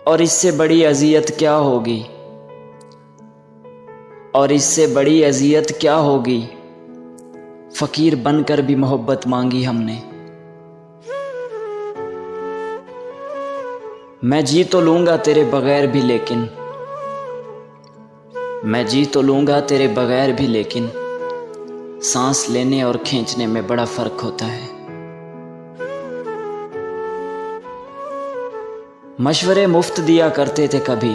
और इससे बड़ी अज़ियत क्या होगी, और इससे बड़ी अज़ियत क्या होगी, फ़कीर बनकर भी मोहब्बत मांगी हमने। मैं जी तो लूँगा तेरे बग़ैर भी लेकिन, मैं जी तो लूँगा तेरे बग़ैर भी लेकिन, सांस लेने और खींचने में बड़ा फ़र्क होता है। मशवरे मुफ्त दिया करते थे कभी,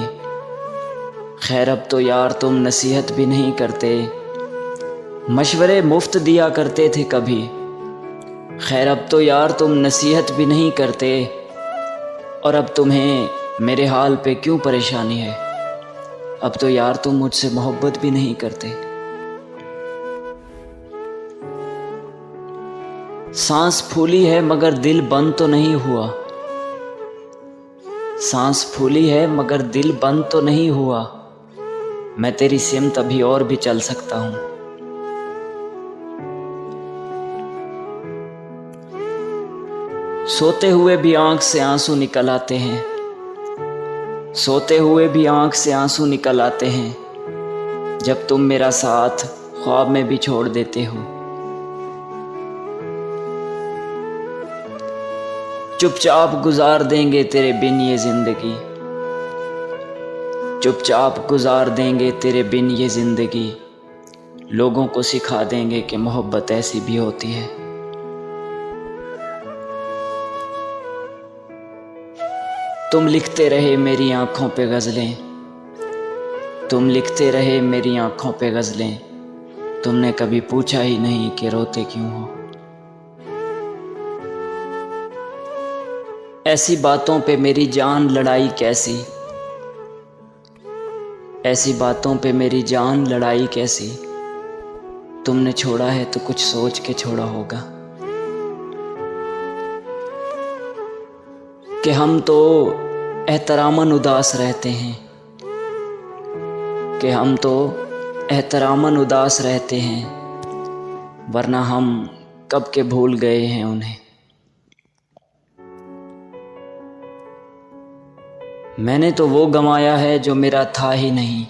खैर अब तो यार तुम नसीहत भी नहीं करते। मशवरे मुफ्त दिया करते थे कभी, खैर अब तो यार तुम नसीहत भी नहीं करते। और अब तुम्हें मेरे हाल पे क्यों परेशानी है, अब तो यार तुम मुझसे मोहब्बत भी नहीं करते। सांस फूली है मगर दिल बंद तो नहीं हुआ, सांस फूली है मगर दिल बंद तो नहीं हुआ, मैं तेरी सिमत अभी और भी चल सकता हूँ। सोते हुए भी आंख से आंसू निकल आते हैं, सोते हुए भी आंख से आंसू निकल आते हैं, जब तुम मेरा साथ ख्वाब में भी छोड़ देते हो। चुपचाप गुजार देंगे तेरे बिन ये जिंदगी, चुपचाप गुजार देंगे तेरे बिन ये जिंदगी, लोगों को सिखा देंगे कि मोहब्बत ऐसी भी होती है। तुम लिखते रहे मेरी आंखों पे गज़लें, तुम लिखते रहे मेरी आंखों पे गज़लें, तुमने कभी पूछा ही नहीं कि रोते क्यों हो। ऐसी बातों पे मेरी जान लड़ाई कैसी, ऐसी बातों पे मेरी जान लड़ाई कैसी, तुमने छोड़ा है तो कुछ सोच के छोड़ा होगा कि हम तो एहतरामन उदास रहते हैं, कि हम तो एहतरामन उदास रहते हैं, वरना हम कब के भूल गए हैं उन्हें। मैंने तो वो गंवाया है जो मेरा था ही नहीं,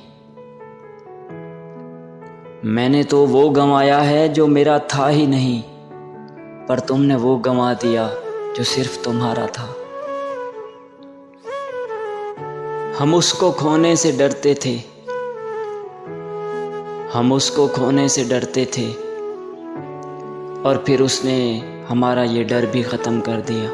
मैंने तो वो गंवाया है जो मेरा था ही नहीं, पर तुमने वो गंवा दिया जो सिर्फ तुम्हारा था। हम उसको खोने से डरते थे, हम उसको खोने से डरते थे, और फिर उसने हमारा ये डर भी ख़त्म कर दिया।